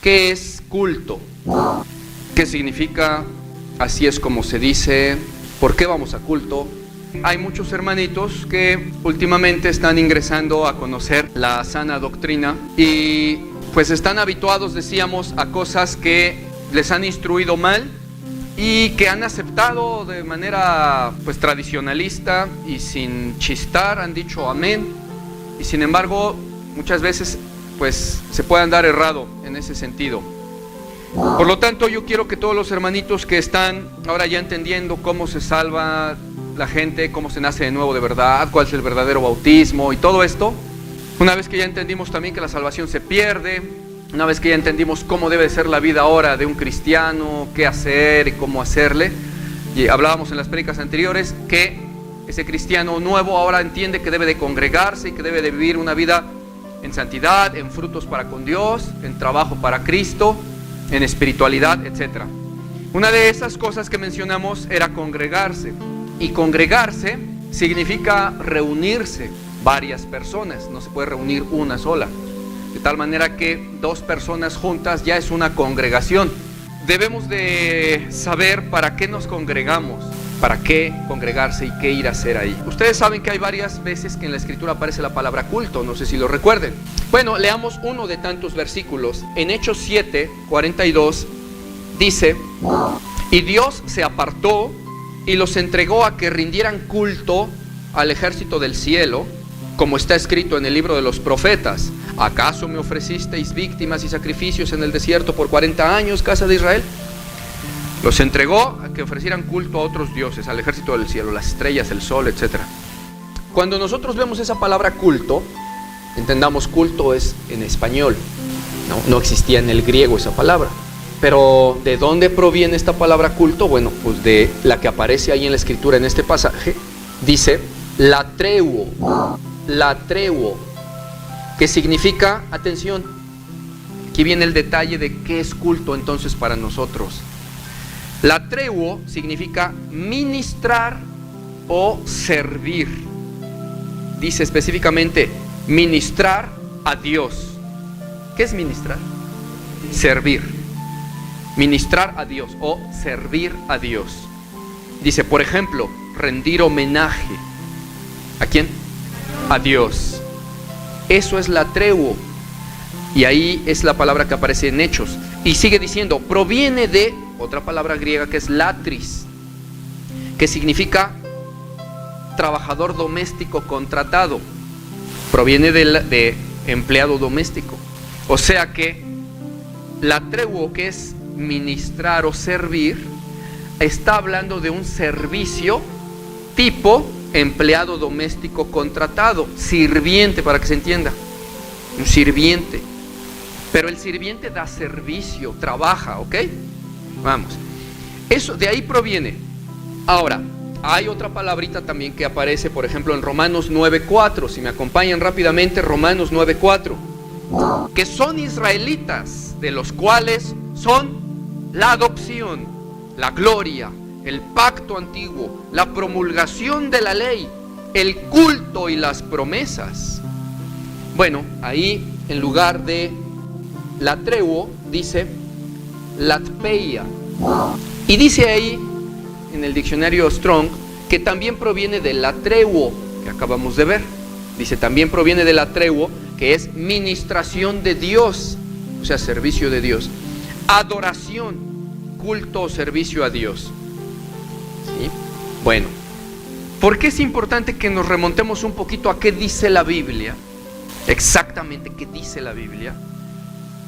¿Qué es culto? ¿Qué significa? Así es como se dice. ¿Por qué vamos a culto? Hay muchos hermanitos que últimamente están ingresando a conocer la sana doctrina y pues están habituados, decíamos, a cosas que les han instruido mal y que han aceptado de manera pues tradicionalista y sin chistar, han dicho amén, y sin embargo muchas veces pues se puede andar errado en ese sentido. Por lo tanto, yo quiero que todos los hermanitos que están ahora ya entendiendo cómo se salva la gente, cómo se nace de nuevo de verdad, cuál es el verdadero bautismo y todo esto, una vez que ya entendimos también que la salvación se pierde, una vez que ya entendimos cómo debe ser la vida ahora de un cristiano, qué hacer y cómo hacerle, y hablábamos en las prédicas anteriores que ese cristiano nuevo ahora entiende que debe de congregarse y que debe de vivir una vida en santidad, en frutos para con Dios, en trabajo para Cristo, en espiritualidad, etc. Una de esas cosas que mencionamos era congregarse. Y congregarse significa reunirse varias personas, no se puede reunir una sola. De tal manera que dos personas juntas ya es una congregación. Debemos de saber para qué nos congregamos, para qué congregarse y qué ir a hacer ahí. Ustedes saben que hay varias veces que en la Escritura aparece la palabra culto, no sé si lo recuerden. Bueno, leamos uno de tantos versículos. En Hechos 7:42 dice: y Dios se apartó y los entregó a que rindieran culto al ejército del cielo, como está escrito en el libro de los profetas. ¿Acaso me ofrecisteis víctimas y sacrificios en el desierto por 40 años, casa de Israel? Los entregó a que ofrecieran culto a otros dioses, al ejército del cielo, las estrellas, el sol, etc. Cuando nosotros vemos esa palabra culto, entendamos, culto es en español, no existía en el griego esa palabra. Pero ¿de dónde proviene esta palabra culto? Bueno, pues de la que aparece ahí en la Escritura, en este pasaje. Dice latreuo, que significa, atención, aquí viene el detalle de qué es culto entonces para nosotros. Latreuo significa ministrar o servir. Dice específicamente ministrar a Dios. ¿Qué es ministrar? Servir. Ministrar a Dios o servir a Dios. Dice, por ejemplo, rendir homenaje. ¿A quién? A Dios. Eso es latreuo. Y ahí es la palabra que aparece en Hechos. Y sigue diciendo, proviene de otra palabra griega que es latris, que significa trabajador doméstico contratado. Proviene de empleado doméstico. O sea que latreuo, que es ministrar o servir, está hablando de un servicio tipo empleado doméstico contratado, sirviente, para que se entienda, un sirviente. Pero el sirviente da servicio, trabaja, ¿ok? Vamos, eso de ahí proviene. Ahora, hay otra palabrita también que aparece, por ejemplo, en Romanos 9:4. Si me acompañan rápidamente, Romanos 9:4, que son israelitas, de los cuales son la adopción, la gloria, el pacto antiguo, la promulgación de la ley, el culto y las promesas. Bueno, ahí en lugar de latreuo dice latpeia. Y dice ahí en el diccionario Strong que también proviene de latreuo, que acabamos de ver. Dice, también proviene de latreuo, que es ministración de Dios, o sea, servicio de Dios. Adoración, culto o servicio a Dios. ¿Sí? Bueno, ¿por qué es importante que nos remontemos un poquito a qué dice la Biblia? Exactamente qué dice la Biblia.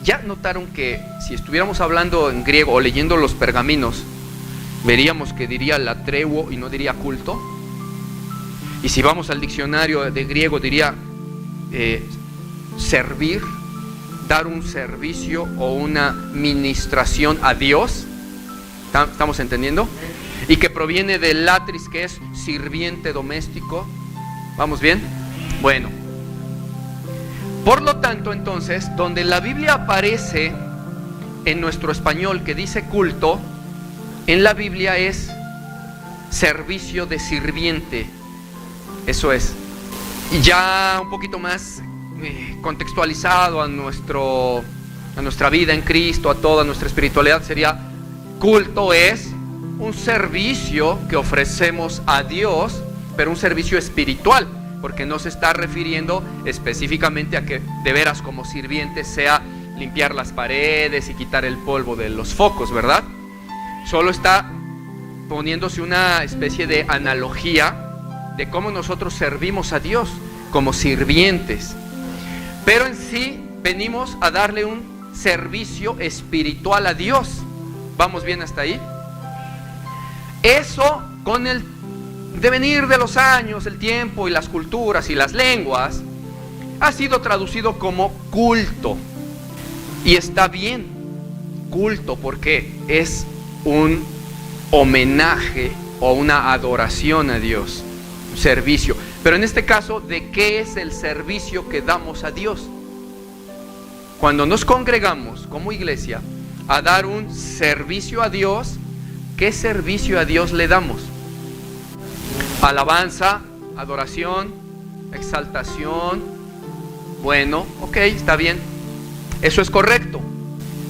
Ya notaron que si estuviéramos hablando en griego o leyendo los pergaminos, veríamos que diría latreuo y no diría culto. Y si vamos al diccionario de griego diría servir, dar un servicio o una ministración a Dios. ¿Estamos entendiendo? Y que proviene del latris, que es sirviente doméstico. ¿Vamos bien? Bueno, por lo tanto, entonces, donde la Biblia aparece en nuestro español que dice culto, en la Biblia es servicio de sirviente. Eso es. Y ya un poquito más contextualizado a nuestro a nuestra vida en Cristo, a toda nuestra espiritualidad, sería: culto es un servicio que ofrecemos a Dios, pero un servicio espiritual, porque no se está refiriendo específicamente a que de veras como sirviente sea limpiar las paredes y quitar el polvo de los focos, ¿verdad? Solo está poniéndose una especie de analogía de cómo nosotros servimos a Dios como sirvientes, pero en sí venimos a darle un servicio espiritual a Dios. ¿Vamos bien hasta ahí? Eso, con el devenir de los años, el tiempo y las culturas y las lenguas, ha sido traducido como culto. Y está bien, culto, porque es un homenaje o una adoración a Dios, un servicio. Pero en este caso, ¿de qué es el servicio que damos a Dios? Cuando nos congregamos como iglesia a dar un servicio a Dios, ¿qué servicio a Dios le damos? Alabanza, adoración, exaltación. Bueno, ok, está bien. Eso es correcto.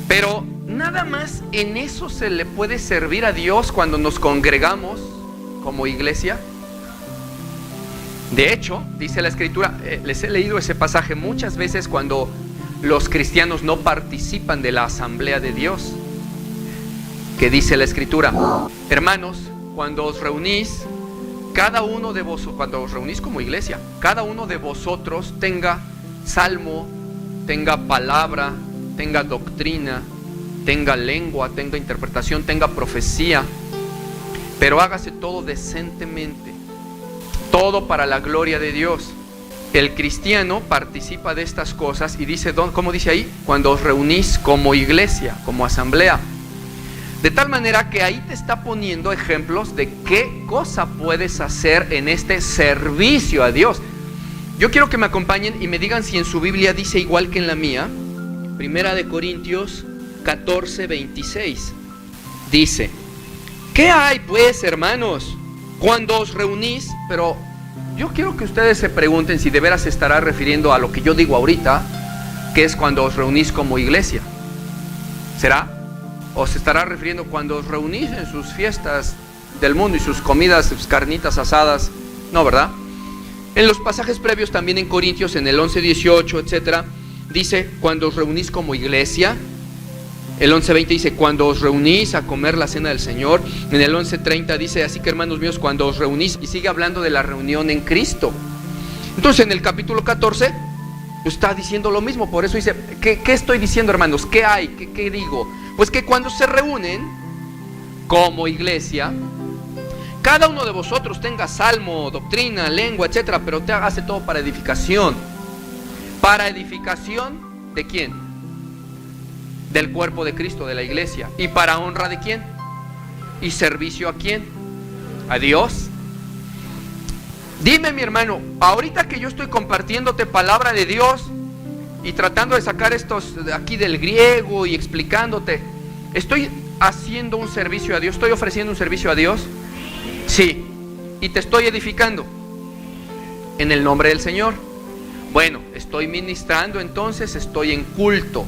Pero nada más en eso se le puede servir a Dios cuando nos congregamos como iglesia. De hecho, dice la Escritura, les he leído ese pasaje muchas veces cuando los cristianos no participan de la asamblea de Dios, que dice la Escritura: hermanos, cuando os reunís, cada uno de vosotros, cuando os reunís como iglesia, cada uno de vosotros tenga salmo, tenga palabra, tenga doctrina, tenga lengua, tenga interpretación, tenga profecía, pero hágase todo decentemente, todo para la gloria de Dios. El cristiano participa de estas cosas y dice, ¿cómo dice ahí? Cuando os reunís como iglesia, como asamblea. De tal manera que ahí te está poniendo ejemplos de qué cosa puedes hacer en este servicio a Dios. Yo quiero que me acompañen y me digan si en su Biblia dice igual que en la mía. Primera de Corintios 14:26. Dice: ¿qué hay pues, hermanos, cuando os reunís? Pero yo quiero que ustedes se pregunten si de veras se estará refiriendo a lo que yo digo ahorita, que es cuando os reunís como iglesia. ¿Será? ¿O se estará refiriendo cuando os reunís en sus fiestas del mundo y sus comidas, sus carnitas asadas? No, ¿verdad? En los pasajes previos también en Corintios, en el 11:18, etcétera, dice cuando os reunís como iglesia. El 11:20 dice cuando os reunís a comer la cena del Señor. En el 11:30 dice así que, hermanos míos, cuando os reunís, y sigue hablando de la reunión en Cristo. Entonces en el capítulo 14 está diciendo lo mismo. Por eso dice, ¿qué estoy diciendo, hermanos? ¿Qué hay? ¿Qué digo? Pues que cuando se reúnen como iglesia, cada uno de vosotros tenga salmo, doctrina, lengua, etcétera, pero te hace todo para edificación. ¿Para edificación de quién? Del cuerpo de Cristo, de la iglesia. ¿Y para honra de quién? ¿Y servicio a quién? ¿A Dios? Dime, mi hermano, ahorita que yo estoy compartiéndote palabra de Dios y tratando de sacar estos de aquí del griego y explicándote, ¿estoy haciendo un servicio a Dios? ¿Estoy ofreciendo un servicio a Dios? Sí. ¿Y te estoy edificando? En el nombre del Señor. Bueno, estoy ministrando, entonces estoy en culto.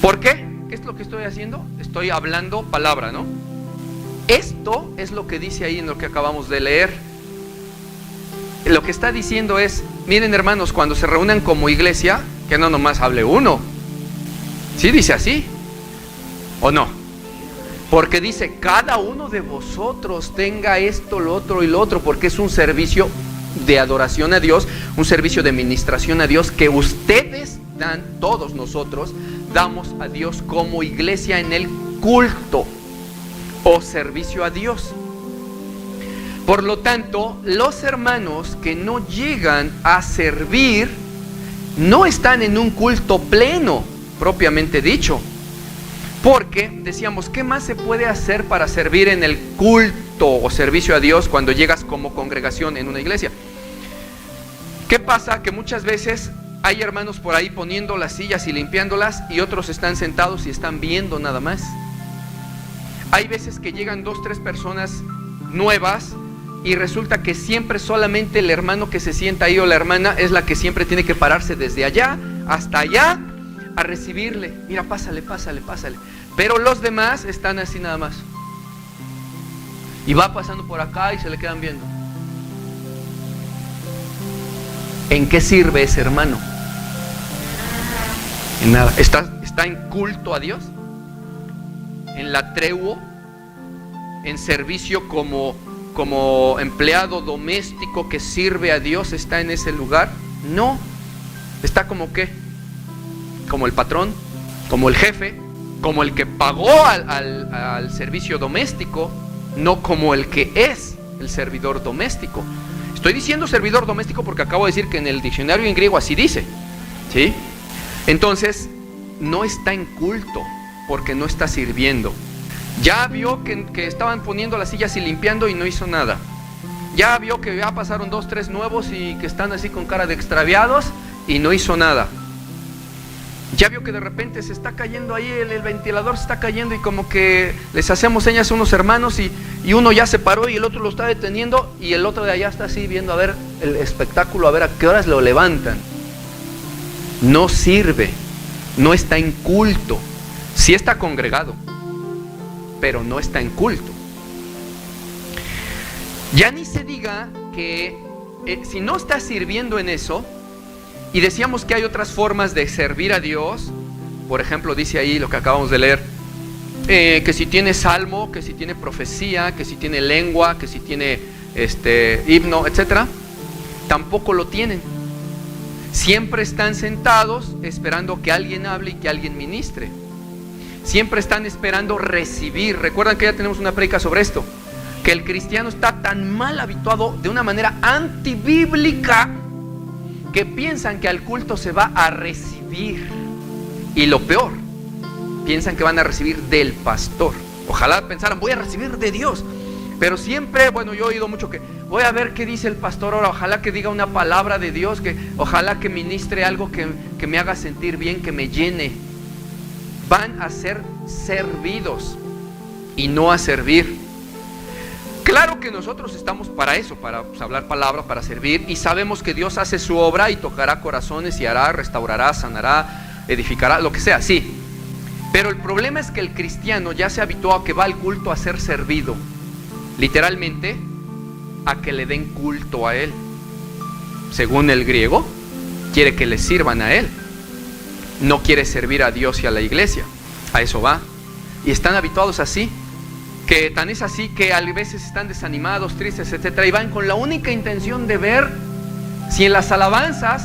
¿Por qué? ¿Qué es lo que estoy haciendo? Estoy hablando palabra, ¿no? Esto es lo que dice ahí en lo que acabamos de leer. Lo que está diciendo es, miren, hermanos, cuando se reúnan como iglesia, que no nomás hable uno. ¿Sí dice así? ¿O no? Porque dice, cada uno de vosotros tenga esto, lo otro y lo otro, porque es un servicio de adoración a Dios, un servicio de ministración a Dios que ustedes dan, todos nosotros damos a Dios como iglesia en el culto o servicio a Dios. Por lo tanto, los hermanos que no llegan a servir no están en un culto pleno, propiamente dicho. Porque decíamos, ¿qué más se puede hacer para servir en el culto o servicio a Dios cuando llegas como congregación en una iglesia? ¿Qué pasa? Que muchas veces hay hermanos por ahí poniendo las sillas y limpiándolas y otros están sentados y están viendo nada más. Hay veces que llegan 2, 3 personas nuevas y resulta que siempre solamente el hermano que se sienta ahí o la hermana es la que siempre tiene que pararse desde allá hasta allá a recibirle. Mira, pásale. Pero los demás están así nada más. Y va pasando por acá y se le quedan viendo. ¿En qué sirve ese hermano? En nada. ¿Está en culto a Dios? ¿En la tregua? ¿En servicio como empleado doméstico que sirve a Dios? ¿Está en ese lugar? No. ¿Está como qué? Como el patrón, como el jefe, como el que pagó al servicio doméstico, no como el que es el servidor doméstico. Estoy diciendo servidor doméstico porque acabo de decir que en el diccionario en griego así dice, ¿sí? Entonces, no está en culto porque no está sirviendo. Ya vio que estaban poniendo las sillas y limpiando y no hizo nada. Ya vio que ya pasaron 2, 3 nuevos y que están así con cara de extraviados y no hizo nada. Ya vio que de repente se está cayendo ahí, el ventilador se está cayendo y como que les hacemos señas a unos hermanos y uno ya se paró y el otro lo está deteniendo y el otro de allá está así viendo a ver el espectáculo, a ver a qué horas lo levantan. No sirve, no está en culto. Sí está congregado, pero no está en culto. Ya ni se diga que si no está sirviendo en eso, y decíamos que hay otras formas de servir a Dios. Por ejemplo, dice ahí lo que acabamos de leer, que si tiene salmo, que si tiene profecía, que si tiene lengua, que si tiene himno, etcétera, tampoco lo tienen. Siempre están sentados esperando que alguien hable y que alguien ministre. Siempre están esperando recibir. Recuerdan que ya tenemos una prédica sobre esto, que el cristiano está tan mal habituado de una manera antibíblica que piensan que al culto se va a recibir. Y lo peor, piensan que van a recibir del pastor. Ojalá pensaran, voy a recibir de Dios. Pero siempre, bueno, yo he oído mucho que voy a ver qué dice el pastor ahora. Ojalá que diga una palabra de Dios, ojalá que ministre algo que me haga sentir bien, que me llene. Van a ser servidos y no a servir. Claro que nosotros estamos para eso, para hablar palabra, para servir, y sabemos que Dios hace su obra y tocará corazones y hará, restaurará, sanará, edificará, lo que sea, sí. Pero el problema es que el cristiano ya se habituó a que va al culto a ser servido, literalmente a que le den culto a él. Según el griego, quiere que le sirvan a él, no quiere servir a Dios y a la iglesia. A eso va. Y están habituados así. Que tan es así que a veces están desanimados, tristes, etcétera, y van con la única intención de ver si en las alabanzas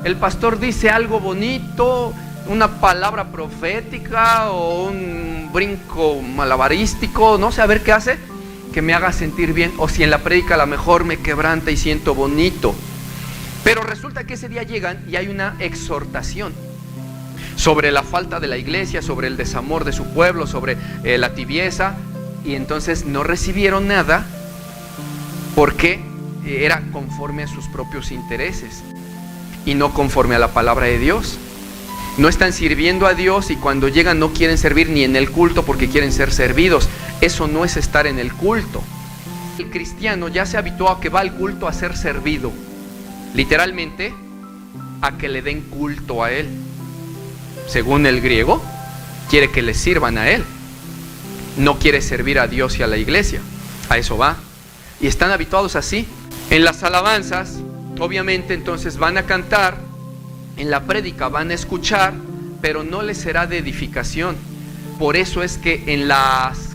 el pastor dice algo bonito, una palabra profética o un brinco malabarístico, no sé, a ver qué hace, que me haga sentir bien, o si en la prédica a lo mejor me quebranta y siento bonito. Pero resulta que ese día llegan y hay una exhortación sobre la falta de la iglesia, sobre el desamor de su pueblo, sobre la tibieza. Y entonces no recibieron nada porque era conforme a sus propios intereses y no conforme a la palabra de Dios. No están sirviendo a Dios y cuando llegan no quieren servir ni en el culto porque quieren ser servidos. Eso no es estar en el culto. El cristiano ya se habituó a que va al culto a ser servido, literalmente a que le den culto a él. Según el griego, quiere que le sirvan a él. No quiere servir a Dios y a la iglesia. A eso va. Y están habituados así. En las alabanzas, obviamente, entonces van a cantar. En la prédica van a escuchar, pero no les será de edificación. Por eso es que en las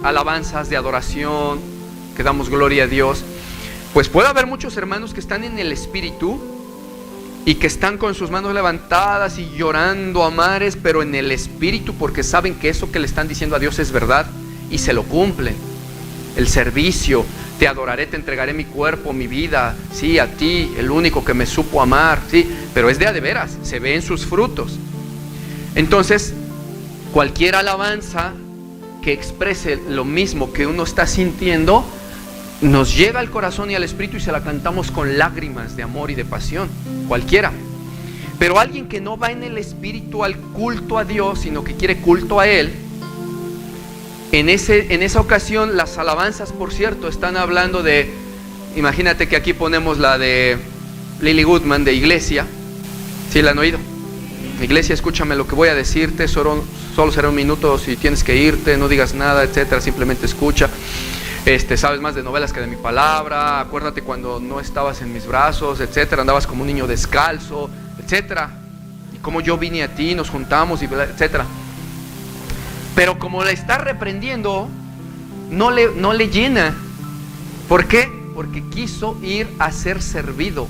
alabanzas de adoración, que damos gloria a Dios, pues puede haber muchos hermanos que están en el espíritu y que están con sus manos levantadas y llorando a mares, pero en el espíritu, porque saben que eso que le están diciendo a Dios es verdad y se lo cumplen. El servicio, te adoraré, te entregaré mi cuerpo, mi vida, sí, a ti, el único que me supo amar, sí, pero es de a de veras, se ve en sus frutos. Entonces, cualquier alabanza que exprese lo mismo que uno está sintiendo, nos llega al corazón y al espíritu y se la cantamos con lágrimas de amor y de pasión, cualquiera. Pero alguien que no va en el espíritu al culto a Dios, sino que quiere culto a Él, en esa ocasión las alabanzas, por cierto, están hablando de, imagínate que aquí ponemos la de Lily Goodman de Iglesia, ¿sí la han oído? iglesia, escúchame lo que voy a decirte, solo será un minuto, si tienes que irte, no digas nada, etcétera, simplemente escucha. Sabes más de novelas que de mi palabra, acuérdate cuando no estabas en mis brazos, etcétera, andabas como un niño descalzo, etcétera, y como yo vine a ti, nos juntamos, etcétera. Pero como le está reprendiendo, no le llena. ¿Por qué? Porque quiso ir a ser servido,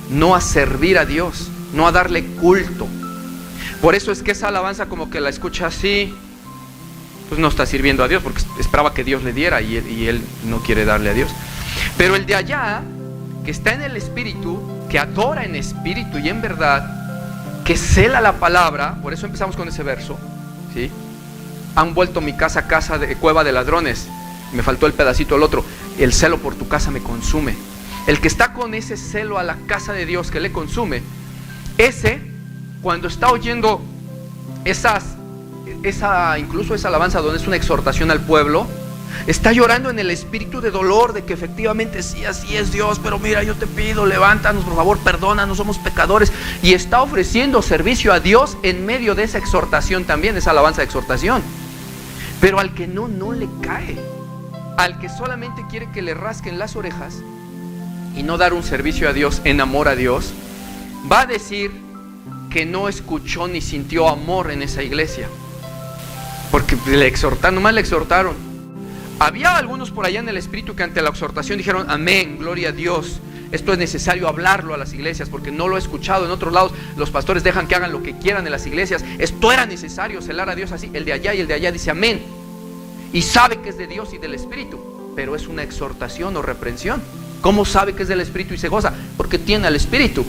no a servir a Dios, no a darle culto. Por eso es que esa alabanza, como que la escucha así, pues no está sirviendo a Dios, porque esperaba que Dios le diera y él no quiere darle a Dios. Pero el de allá, que está en el espíritu, que adora en espíritu y en verdad, que cela la palabra, por eso empezamos con ese verso, ¿sí? Han vuelto mi casa de cueva de ladrones. Me faltó el pedacito del otro. El celo por tu casa me consume. El que está con ese celo a la casa de Dios que le consume, ese, cuando está oyendo incluso esa alabanza donde es una exhortación al pueblo, está llorando en el espíritu de dolor de que efectivamente sí, así es Dios, pero mira, yo te pido, levántanos, por favor, perdónanos, somos pecadores. Y está ofreciendo servicio a Dios en medio de esa exhortación también, esa alabanza de exhortación. Pero al que no le cae, al que solamente quiere que le rasquen las orejas y no dar un servicio a Dios en amor a Dios, va a decir que no escuchó ni sintió amor en esa iglesia, porque nomás le exhortaron. Había algunos por allá en el espíritu que ante la exhortación dijeron: amén, gloria a Dios, esto es necesario hablarlo a las iglesias, porque no lo he escuchado en otros lados. Los pastores dejan que hagan lo que quieran en las iglesias. Esto era necesario, celar a Dios así. El de allá y el de allá dice amén, y sabe que es de Dios y del espíritu, pero es una exhortación o reprensión. ¿Cómo sabe que es del espíritu y se goza? Porque tiene al espíritu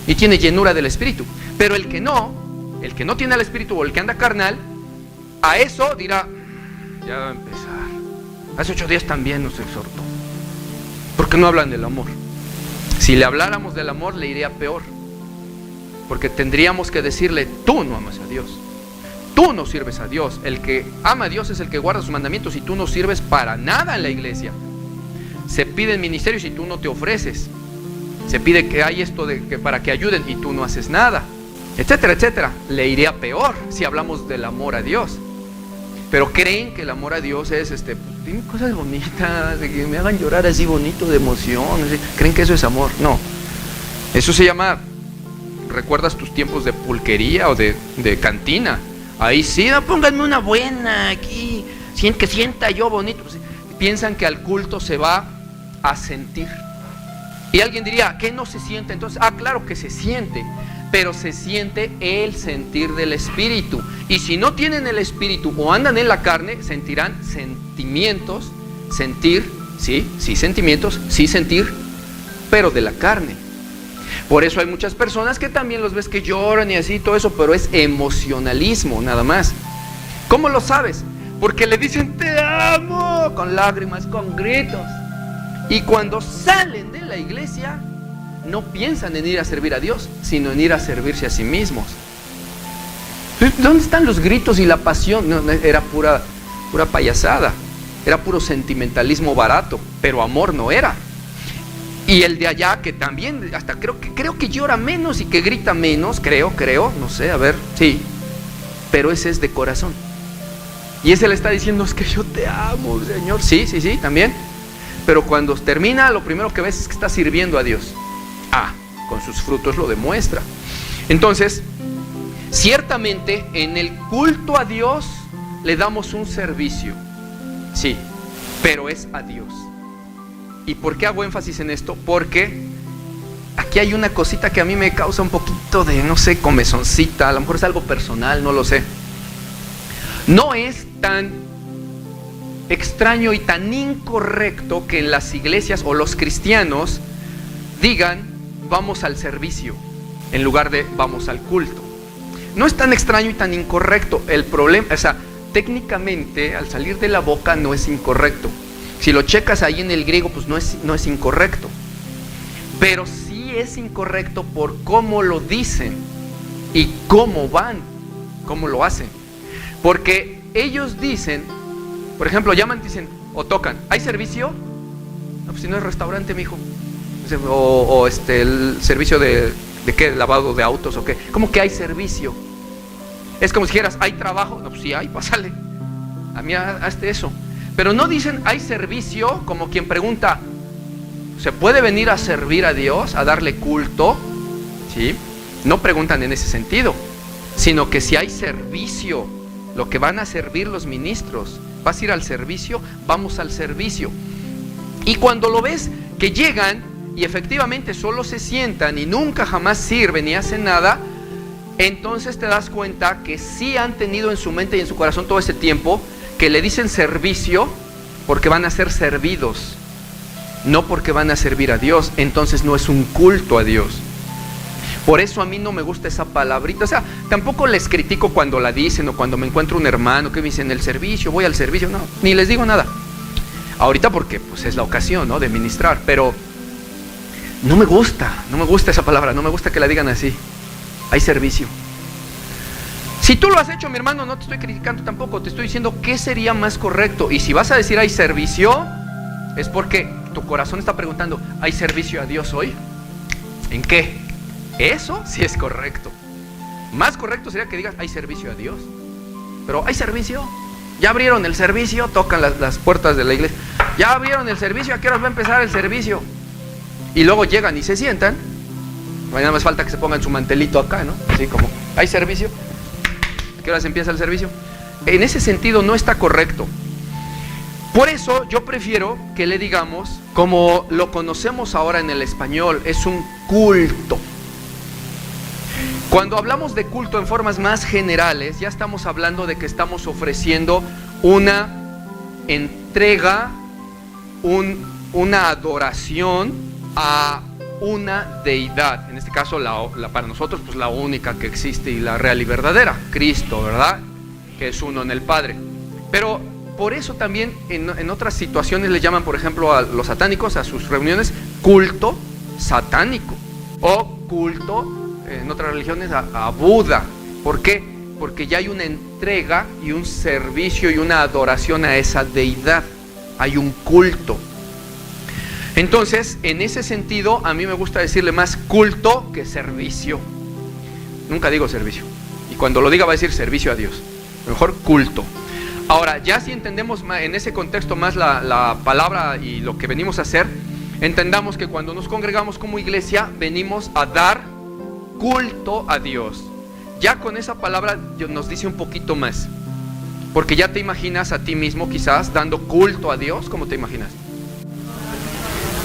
y tiene llenura del espíritu. Pero el que no tiene al espíritu, o el que anda carnal, a eso dirá: ya va a empezar. Hace 8 días también nos exhortó. Porque no hablan del amor. Si le habláramos del amor, le iría peor, porque tendríamos que decirle: tú no amas a Dios, tú no sirves a Dios. El que ama a Dios es el que guarda sus mandamientos, y tú no sirves para nada en la iglesia. Se piden ministerios y tú no te ofreces. Se pide que hay esto para que ayuden y tú no haces nada, etcétera, etcétera. Le iría peor si hablamos del amor a Dios. Pero creen que el amor a Dios es dime cosas bonitas, de que me hagan llorar así bonito de emoción. Creen que eso es amor. No, eso se llama, ¿recuerdas tus tiempos de pulquería o de cantina? Ahí sí, no, pónganme una buena aquí, que sienta yo bonito. Piensan que al culto se va a sentir. Y alguien diría: ¿qué no se siente entonces? Claro que se siente, pero se siente el sentir del espíritu. Y si no tienen el espíritu o andan en la carne, sentirán sentimientos, sentimientos, sentir, pero de la carne. Por eso hay muchas personas que también los ves que lloran y así, todo eso, pero es emocionalismo nada más. ¿Cómo lo sabes? Porque le dicen: te amo, con lágrimas, con gritos. Y cuando salen de la iglesia, no piensan en ir a servir a Dios, sino en ir a servirse a sí mismos. ¿Dónde están los gritos y la pasión? No, era pura payasada, era puro sentimentalismo barato, pero amor no era. Y el de allá, que también hasta creo que llora menos y que grita menos, creo, no sé, a ver, sí, pero ese es de corazón. Y ese le está diciendo: es que yo te amo, Señor. Sí, también. Pero cuando termina, lo primero que ves es que está sirviendo a Dios. Con sus frutos lo demuestra. Entonces, ciertamente en el culto a Dios le damos un servicio, sí, pero es a Dios. ¿Y por qué hago énfasis en esto? Porque aquí hay una cosita que a mí me causa un poquito de, no sé, comezoncita. A lo mejor es algo personal, no lo sé. No es tan extraño y tan incorrecto que en las iglesias o los cristianos digan: vamos al servicio, en lugar de vamos al culto. No es tan extraño y tan incorrecto. El problema, técnicamente, al salir de la boca no es incorrecto. Si lo checas ahí en el griego, pues no es incorrecto. Pero sí es incorrecto por cómo lo dicen y cómo van, cómo lo hacen. Porque ellos dicen, por ejemplo, llaman, dicen o tocan: ¿hay servicio? No, pues si no es restaurante, mijo. O el servicio de ¿De qué? ¿Lavado de autos o qué? ¿Cómo que hay servicio? Es como si dijeras, ¿hay trabajo? No, pues sí hay, pásale. A mí hazte eso. Pero no dicen, hay servicio, como quien pregunta, ¿se puede venir a servir a Dios, a darle culto? ¿Sí? No preguntan en ese sentido, sino que si hay servicio, lo que van a servir los ministros. ¿Vas a ir al servicio? Vamos al servicio. Y cuando lo ves que llegan y efectivamente solo se sientan y nunca jamás sirven ni hacen nada, entonces te das cuenta que sí han tenido en su mente y en su corazón todo ese tiempo que le dicen servicio porque van a ser servidos, no porque van a servir a Dios. Entonces no es un culto a Dios. Por eso a mí no me gusta esa palabrita. O sea, tampoco les critico cuando la dicen o cuando me encuentro un hermano que me dicen el servicio, voy al servicio. No, ni les digo nada. Ahorita porque pues es la ocasión, ¿no?, de ministrar. Pero no me gusta esa palabra, no me gusta que la digan así. Hay servicio. Si tú lo has hecho, mi hermano, no te estoy criticando tampoco, te estoy diciendo qué sería más correcto. Y si vas a decir hay servicio, es porque tu corazón está preguntando, ¿hay servicio a Dios hoy? ¿En qué? Eso sí es correcto. Más correcto sería que digas, hay servicio a Dios. Pero ¿hay servicio? Ya abrieron el servicio, tocan las puertas de la iglesia. Ya abrieron el servicio, ¿a qué horas va a empezar el servicio? Y luego llegan y se sientan. Nada más falta que se pongan su mantelito acá, ¿no? Así como, ¿hay servicio? ¿A qué horas empieza el servicio? En ese sentido no está correcto. Por eso yo prefiero que le digamos, como lo conocemos ahora en el español, es un culto. Cuando hablamos de culto en formas más generales, ya estamos hablando de que estamos ofreciendo una entrega, una adoración a una deidad. En este caso, para nosotros, pues la única que existe y la real y verdadera, Cristo, ¿verdad? Que es uno en el Padre. Pero por eso también en otras situaciones le llaman, por ejemplo, a los satánicos, a sus reuniones, culto satánico o culto, en otras religiones, a Buda. ¿Por qué? Porque ya hay una entrega y un servicio y una adoración a esa deidad. Hay un culto. Entonces, en ese sentido, a mí me gusta decirle más culto que servicio. Nunca digo servicio. Y cuando lo diga va a decir servicio a Dios. Mejor culto. Ahora, ya si entendemos en ese contexto más la palabra y lo que venimos a hacer, entendamos que cuando nos congregamos como iglesia, venimos a dar culto a Dios. Ya con esa palabra nos dice un poquito más, porque ya te imaginas a ti mismo quizás dando culto a Dios. ¿Cómo te imaginas?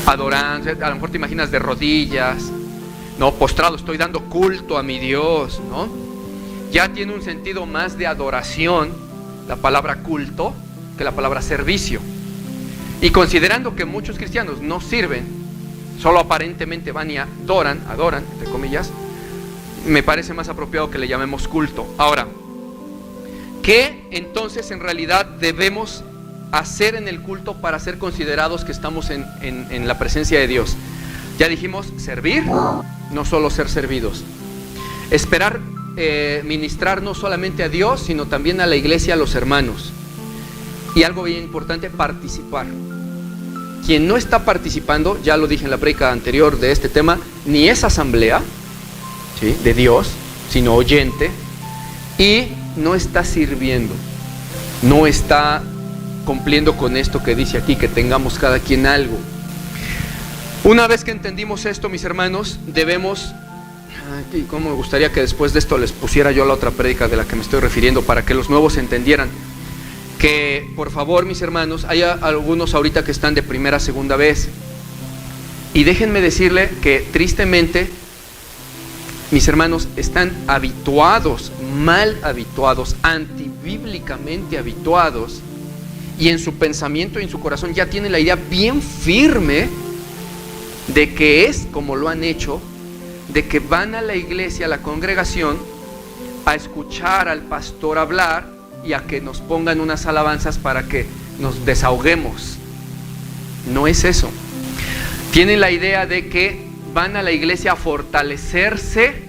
Adorando, a lo mejor te imaginas de rodillas, no, postrado, estoy dando culto a mi Dios, ¿no? Ya tiene un sentido más de adoración la palabra culto que la palabra servicio. Y considerando que muchos cristianos no sirven, solo aparentemente van y adoran, entre comillas, me parece más apropiado que le llamemos culto. Ahora, ¿qué entonces en realidad debemos hacer en el culto para ser considerados que estamos en la presencia de Dios? Ya dijimos, servir, no solo ser servidos. Esperar ministrar no solamente a Dios, sino también a la iglesia, a los hermanos. Y algo bien importante, participar. Quien no está participando, ya lo dije en la prédica anterior de este tema, ni es asamblea, ¿sí?, de Dios, sino oyente, y no está sirviendo, no está cumpliendo con esto que dice aquí, que tengamos cada quien algo. Una vez que entendimos esto, mis hermanos, debemos, y cómo me gustaría que después de esto les pusiera yo la otra prédica de la que me estoy refiriendo, para que los nuevos entendieran, que por favor, mis hermanos, hay algunos ahorita que están de primera, segunda vez, y déjenme decirle que tristemente, mis hermanos, están habituados, mal habituados, antibíblicamente habituados, y en su pensamiento y en su corazón ya tienen la idea bien firme de que es como lo han hecho, de que van a la iglesia, a la congregación, a escuchar al pastor hablar y a que nos pongan unas alabanzas para que nos desahoguemos. No es eso. Tienen la idea de que van a la iglesia a fortalecerse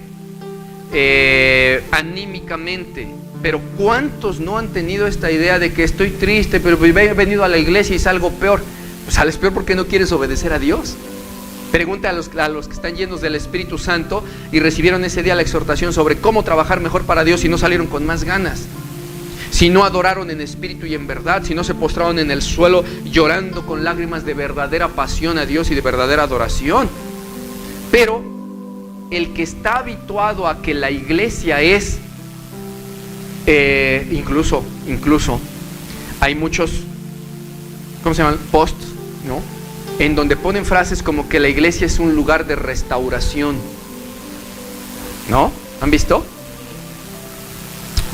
anímicamente. Pero ¿cuántos no han tenido esta idea de que estoy triste, pero he venido a la iglesia y salgo peor? Pues sales peor porque no quieres obedecer a Dios. Pregunte a los que están llenos del Espíritu Santo y recibieron ese día la exhortación sobre cómo trabajar mejor para Dios, si no salieron con más ganas, si no adoraron en espíritu y en verdad, si no se postraron en el suelo llorando con lágrimas de verdadera pasión a Dios y de verdadera adoración. Pero el que está habituado a que la iglesia es, incluso hay muchos, ¿cómo se llaman? Posts, ¿no? En donde ponen frases como que la iglesia es un lugar de restauración, ¿no? ¿Han visto?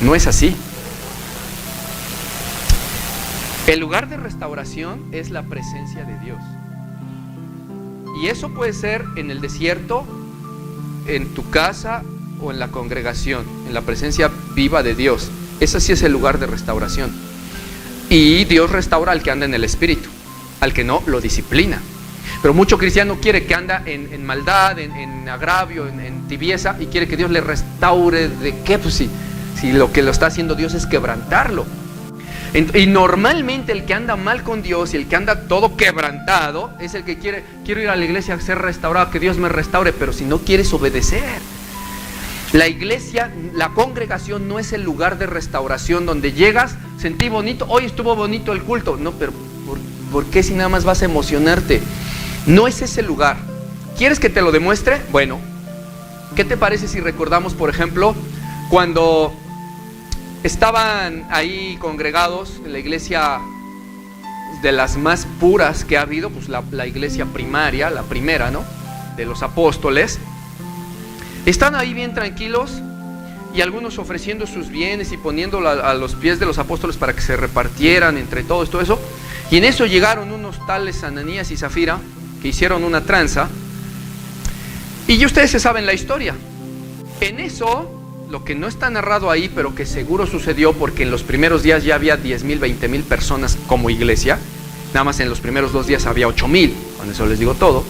No es así. El lugar de restauración es la presencia de Dios. Y eso puede ser en el desierto, en tu casa o en la congregación, en la presencia viva de Dios. Ese sí es el lugar de restauración. Y Dios restaura al que anda en el Espíritu, al que no lo disciplina. Pero mucho cristiano quiere que anda en maldad, en agravio, en tibieza, y quiere que Dios le restaure. ¿De qué? Pues si lo que lo está haciendo Dios es quebrantarlo. Y normalmente el que anda mal con Dios y el que anda todo quebrantado es el que quiero ir a la iglesia a ser restaurado, que Dios me restaure. Pero si no quieres obedecer, la iglesia, la congregación no es el lugar de restauración donde llegas, sentí bonito, hoy estuvo bonito el culto. No, pero ¿por qué si nada más vas a emocionarte? No es ese lugar. ¿Quieres que te lo demuestre? Bueno, ¿qué te parece si recordamos, por ejemplo, cuando estaban ahí congregados en la iglesia de las más puras que ha habido, pues la iglesia primaria, la primera, ¿no? De los apóstoles. Están ahí bien tranquilos y algunos ofreciendo sus bienes y poniéndolo a los pies de los apóstoles para que se repartieran entre todos, todo eso. Y en eso llegaron unos tales Ananías y Zafira que hicieron una tranza. Y ustedes se saben la historia. En eso, lo que no está narrado ahí, pero que seguro sucedió, porque en los primeros días ya había 10,000, 20,000 personas como iglesia. Nada más en los primeros 2 días había 8,000, con eso les digo todo.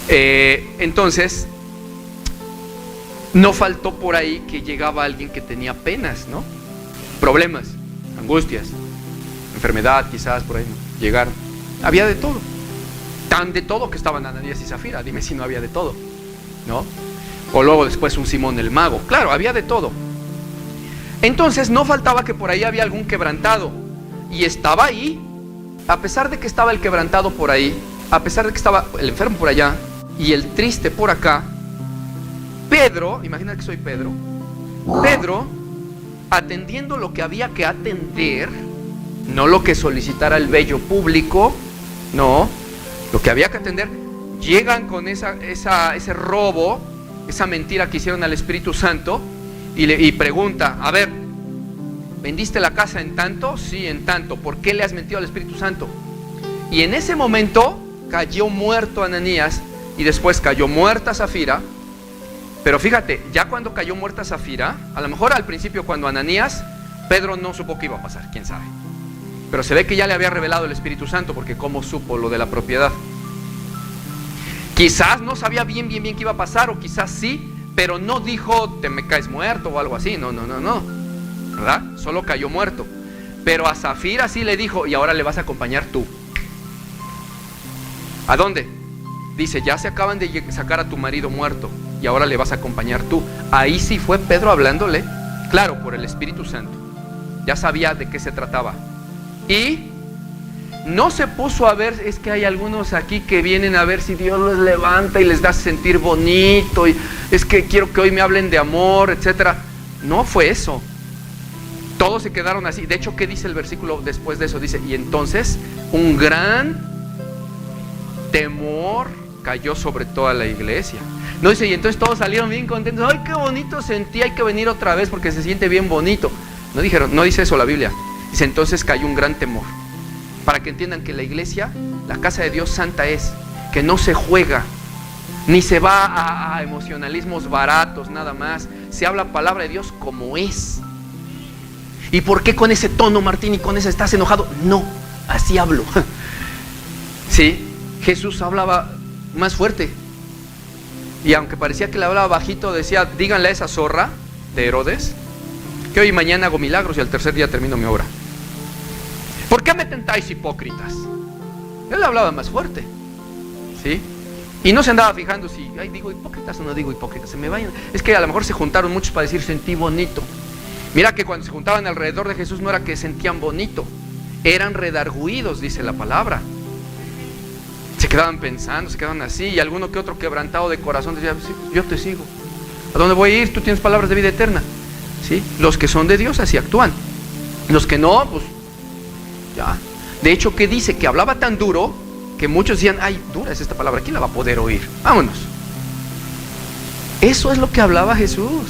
Entonces, no faltó por ahí que llegaba alguien que tenía penas, ¿no? Problemas, angustias, enfermedad, quizás por ahí, ¿no? Llegaron. Había de todo. Tan de todo que estaban Ananías y Zafira. Dime si no había de todo, ¿no? O luego después un Simón el mago. Claro, había de todo. Entonces no faltaba que por ahí había algún quebrantado. Y estaba ahí, a pesar de que estaba el quebrantado por ahí, a pesar de que estaba el enfermo por allá y el triste por acá, Pedro, imagina que soy Pedro, atendiendo lo que había que atender, no lo que solicitara el bello público, no, lo que había que atender, llegan con ese robo, esa mentira que hicieron al Espíritu Santo, y pregunta, a ver, ¿vendiste la casa en tanto? Sí, en tanto. ¿Por qué le has mentido al Espíritu Santo? Y en ese momento cayó muerto Ananías y después cayó muerta Zafira. Pero fíjate, ya cuando cayó muerta Zafira, a lo mejor al principio cuando Ananías, Pedro no supo qué iba a pasar, quién sabe. Pero se ve que ya le había revelado el Espíritu Santo, porque cómo supo lo de la propiedad. Quizás no sabía bien qué iba a pasar, o quizás sí, pero no dijo, te me caes muerto o algo así, no, ¿verdad? Solo cayó muerto. Pero a Zafira sí le dijo, y ahora le vas a acompañar tú. ¿A dónde? Dice, ya se acaban de sacar a tu marido muerto, y ahora le vas a acompañar tú. Ahí sí fue Pedro hablándole, claro, por el Espíritu Santo. Ya sabía de qué se trataba. Y no se puso a ver, es que hay algunos aquí que vienen a ver si Dios los levanta y les da sentir bonito, y es que quiero que hoy me hablen de amor, etcétera. No fue eso. Todos se quedaron así. De hecho, ¿qué dice el versículo después de eso? Dice, y entonces un gran temor cayó sobre toda la iglesia. No dice, y entonces todos salieron bien contentos. Ay, qué bonito sentí, hay que venir otra vez porque se siente bien bonito. No dijeron, no dice eso la Biblia. Dice, entonces cayó un gran temor. Para que entiendan que la iglesia, la casa de Dios santa es, que no se juega, ni se va a emocionalismos baratos, nada más. Se habla palabra de Dios como es. ¿Y por qué con ese tono, Martín, y con ese estás enojado? No, así hablo. Sí, Jesús hablaba más fuerte. Y aunque parecía que le hablaba bajito, decía, díganle a esa zorra de Herodes, que hoy y mañana hago milagros y al tercer día termino mi obra. ¿Por qué me tentáis, hipócritas? Él hablaba más fuerte, ¿sí? Y no se andaba fijando si, ay, digo hipócritas o no digo hipócritas, se me vayan. Es que a lo mejor se juntaron muchos para decir sentí bonito. Mira que cuando se juntaban alrededor de Jesús no era que sentían bonito, eran redarguidos, dice la palabra. Se quedaban pensando, se quedaban así, y alguno que otro quebrantado de corazón decía, sí, yo te sigo. ¿A dónde voy a ir? Tú tienes palabras de vida eterna. ¿Sí? Los que son de Dios así actúan. Los que no, pues ya. De hecho, ¿qué dice? Que hablaba tan duro que muchos decían, ay, dura es esta palabra, ¿quién la va a poder oír? Vámonos. Eso es lo que hablaba Jesús.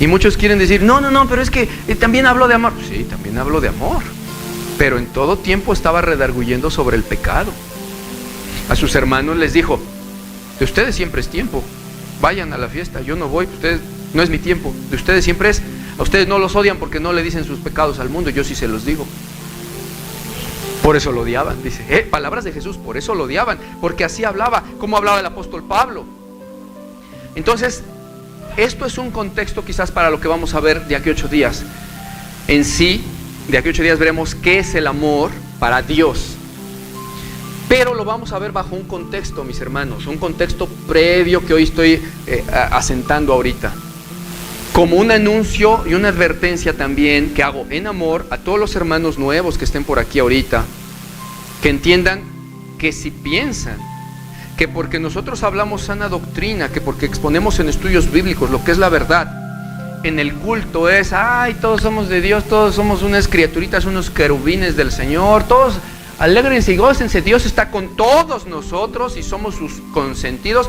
Y muchos quieren decir, no, pero es que también hablo de amor. Sí, también hablo de amor, pero en todo tiempo estaba redarguyendo sobre el pecado. A sus hermanos les dijo, de ustedes siempre es tiempo, vayan a la fiesta, yo no voy, ustedes, no es mi tiempo, de ustedes siempre es. A ustedes no los odian porque no le dicen sus pecados al mundo, yo sí se los digo. Por eso lo odiaban, dice, palabras de Jesús, por eso lo odiaban, porque así hablaba, como hablaba el apóstol Pablo. Entonces, esto es un contexto quizás para lo que vamos a ver de aquí a 8 días. En sí, de aquí a 8 días veremos qué es el amor para Dios. Pero lo vamos a ver bajo un contexto, mis hermanos, un contexto previo que hoy estoy asentando ahorita. Como un anuncio y una advertencia también que hago en amor a todos los hermanos nuevos que estén por aquí ahorita, que entiendan que si piensan que porque nosotros hablamos sana doctrina, que porque exponemos en estudios bíblicos lo que es la verdad, en el culto es, ay, todos somos de Dios, todos somos unas criaturitas, unos querubines del Señor, todos alégrense y gócense, Dios está con todos nosotros y somos sus consentidos.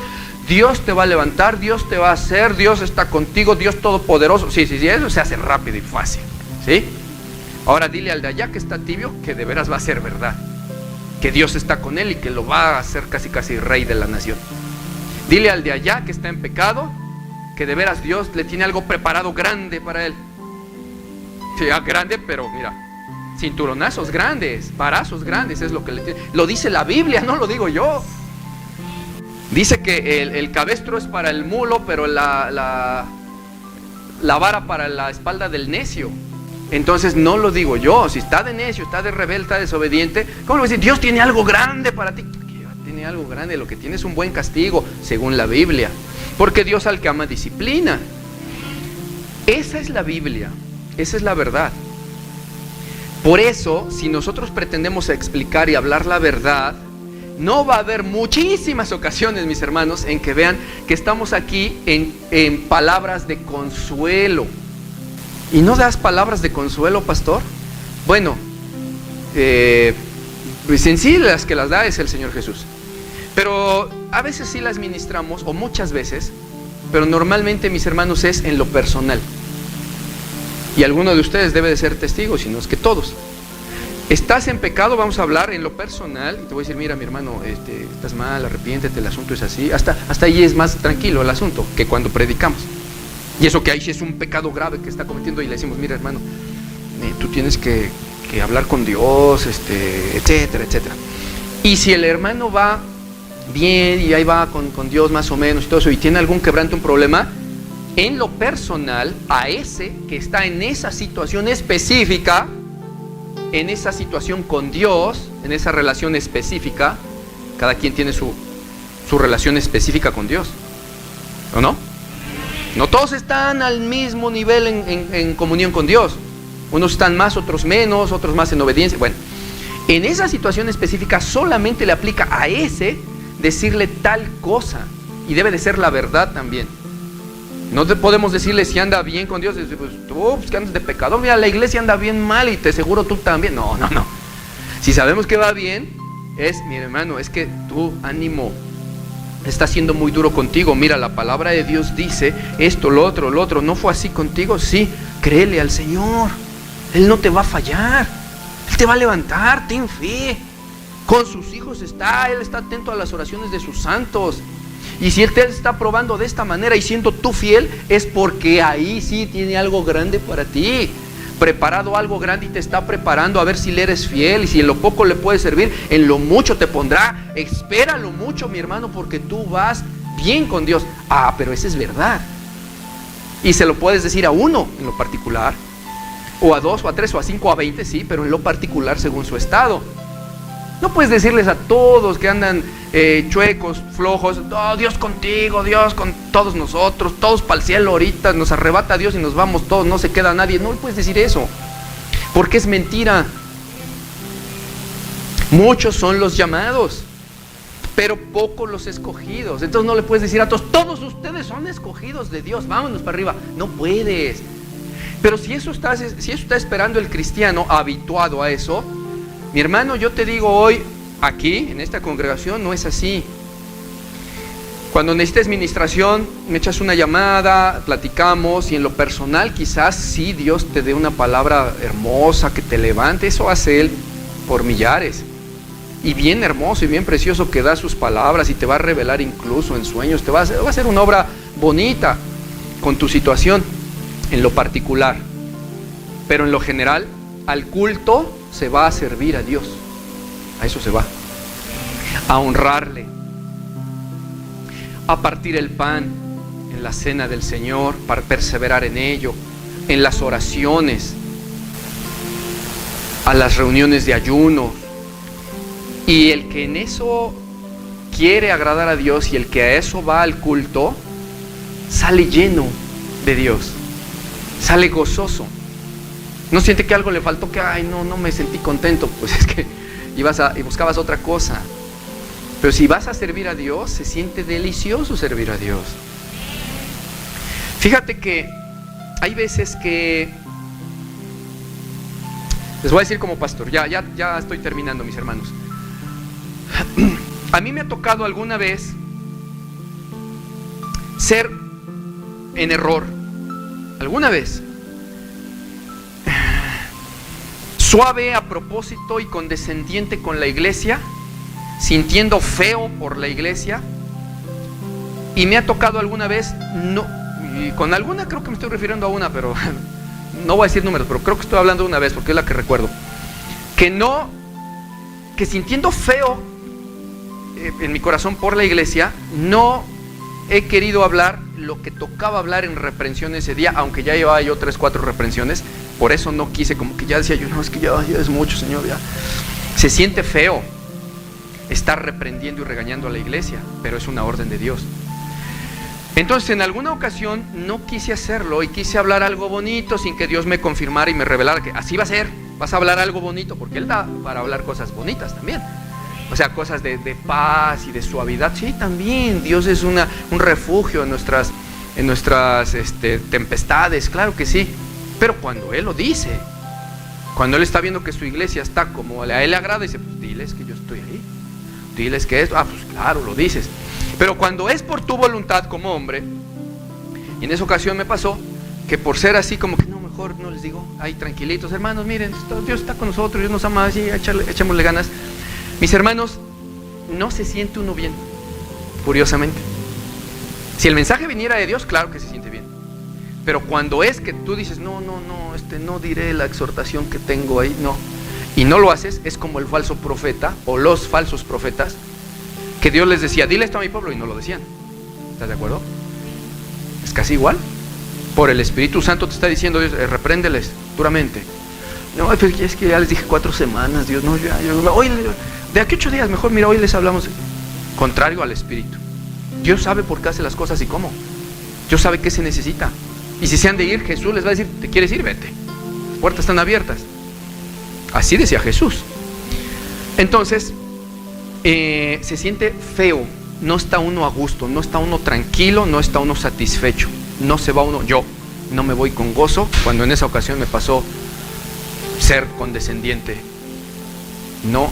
Dios te va a levantar, Dios te va a hacer, Dios está contigo, Dios todopoderoso. Sí, eso se hace rápido y fácil, ¿sí? Ahora dile al de allá que está tibio que de veras va a ser verdad, que Dios está con él y que lo va a hacer casi rey de la nación. Dile al de allá que está en pecado que de veras Dios le tiene algo preparado grande para él. Sí, grande, pero mira, cinturonazos grandes, varazos grandes es lo que le tiene. Lo dice la Biblia, no lo digo yo. Dice que el cabestro es para el mulo, pero la vara para la espalda del necio. Entonces no lo digo yo. Si está de necio, está de rebelde, está desobediente, ¿cómo le voy a decir? Dios tiene algo grande para ti. Tiene algo grande, lo que tiene es un buen castigo, según la Biblia. Porque Dios al que ama disciplina. Esa es la Biblia, esa es la verdad. Por eso, si nosotros pretendemos explicar y hablar la verdad, no va a haber muchísimas ocasiones, mis hermanos, en que vean que estamos aquí en palabras de consuelo. ¿Y no das palabras de consuelo, pastor? Bueno, pues en sí las que las da es el Señor Jesús. Pero a veces sí las ministramos, o muchas veces, pero normalmente, mis hermanos, es en lo personal. Y alguno de ustedes debe de ser testigo, si no es que todos. Estás en pecado, vamos a hablar en lo personal, y te voy a decir, mira mi hermano, estás mal, arrepiéntete, el asunto es así. Hasta ahí es más tranquilo el asunto que cuando predicamos. Y eso que ahí sí es un pecado grave que está cometiendo, y le decimos, mira hermano, tú tienes que hablar con Dios, etcétera, etcétera. Y si el hermano va bien y ahí va con Dios más o menos y todo eso, y tiene algún quebranto, un problema, en lo personal, a ese que está en esa situación específica, en esa situación con Dios, en esa relación específica, cada quien tiene su relación específica con Dios, ¿o no? No todos están al mismo nivel en comunión con Dios. Unos están más, otros menos, otros más en obediencia. Bueno, en esa situación específica solamente le aplica a ese decirle tal cosa, y debe de ser la verdad también. No te podemos decirle si anda bien con Dios, pues tú que andas de pecador, mira, la iglesia anda bien mal y te aseguro tú también. No. Si sabemos que va bien, mi hermano, es que tú, ánimo, está siendo muy duro contigo. Mira, la palabra de Dios dice esto, lo otro, ¿no fue así contigo? Sí, créele al Señor, Él no te va a fallar, Él te va a levantar, ten fe. Con sus hijos está, Él está atento a las oraciones de sus santos. Y si Él te está probando de esta manera y siendo tú fiel, es porque ahí sí tiene algo grande para ti, preparado algo grande, y te está preparando a ver si le eres fiel. Y si en lo poco le puedes servir, en lo mucho te pondrá. Espéralo mucho, mi hermano, porque tú vas bien con Dios. Pero esa es verdad. Y se lo puedes decir a uno en lo particular, o a 2, o a 3, o a 5, o a 20, sí, pero en lo particular según su estado. No puedes decirles a todos que andan chuecos, flojos, oh, Dios contigo, Dios con todos nosotros, todos para el cielo ahorita, nos arrebata Dios y nos vamos todos, no se queda nadie. No le puedes decir eso, porque es mentira. Muchos son los llamados, pero pocos los escogidos. Entonces no le puedes decir a todos ustedes son escogidos de Dios, vámonos para arriba. No puedes. Pero si eso está esperando el cristiano habituado a eso, mi hermano, yo te digo hoy, aquí, en esta congregación, no es así. Cuando necesites ministración, me echas una llamada, platicamos, y en lo personal quizás sí Dios te dé una palabra hermosa, que te levante. Eso hace Él por millares. Y bien hermoso y bien precioso que da sus palabras y te va a revelar incluso en sueños. Va a ser una obra bonita con tu situación en lo particular. Pero en lo general, al culto se va a servir a Dios. A eso se va. A honrarle. A partir el pan en la cena del Señor, para perseverar en ello. En las oraciones. A las reuniones de ayuno. Y el que en eso quiere agradar a Dios y el que a eso va al culto, sale lleno de Dios, sale gozoso. No siente que algo le faltó, que ay, no me sentí contento. Pues es que ibas y buscabas otra cosa. Pero si vas a servir a Dios, se siente delicioso servir a Dios. Fíjate que hay veces que, les voy a decir como pastor, ya estoy terminando, mis hermanos. A mí me ha tocado alguna vez ser en error, alguna vez suave a propósito y condescendiente con la iglesia, sintiendo feo por la iglesia. Y me ha tocado alguna vez, no, y con alguna creo que me estoy refiriendo a una, pero no voy a decir números, pero creo que estoy hablando de una vez porque es la que recuerdo, que sintiendo feo en mi corazón por la iglesia, no he querido hablar lo que tocaba hablar en reprensión ese día, aunque ya llevaba yo 3, 4 reprensiones. Por eso no quise, como que ya decía yo, no, es que ya es mucho, Señor, ya. Se siente feo estar reprendiendo y regañando a la iglesia, pero es una orden de Dios. Entonces en alguna ocasión no quise hacerlo y quise hablar algo bonito sin que Dios me confirmara y me revelara que así va a ser, vas a hablar algo bonito, porque Él da para hablar cosas bonitas también. O sea, cosas de paz y de suavidad. Sí, también Dios es un refugio en nuestras tempestades, claro que sí. Pero cuando Él lo dice, cuando Él está viendo que su iglesia está como a Él le agrada, dice, pues diles que yo estoy ahí, diles que esto, pues claro, lo dices. Pero cuando es por tu voluntad como hombre, y en esa ocasión me pasó que por ser así como que no, mejor no les digo, ay, tranquilitos hermanos, miren, Dios está con nosotros, Dios nos ama, así, echémosle ganas. Mis hermanos, no se siente uno bien, curiosamente. Si el mensaje viniera de Dios, claro que se siente bien. Pero cuando es que tú dices, no diré la exhortación que tengo ahí, no, y no lo haces, es como el falso profeta o los falsos profetas, que Dios les decía, dile esto a mi pueblo, y no lo decían. ¿Estás de acuerdo? Es casi igual. Por el Espíritu Santo te está diciendo Dios, repréndeles duramente. No, es que ya les dije 4 semanas, Dios, no, hoy, de aquí 8 días, mejor, mira, hoy les hablamos. Contrario al Espíritu. Dios sabe por qué hace las cosas y cómo. Dios sabe qué se necesita. Y si se han de ir, Jesús les va a decir, ¿te quieres ir? Vete. Las puertas están abiertas. Así decía Jesús. Entonces, se siente feo. No está uno a gusto, no está uno tranquilo, no está uno satisfecho. No se va uno, yo no me voy con gozo, cuando en esa ocasión me pasó ser condescendiente. No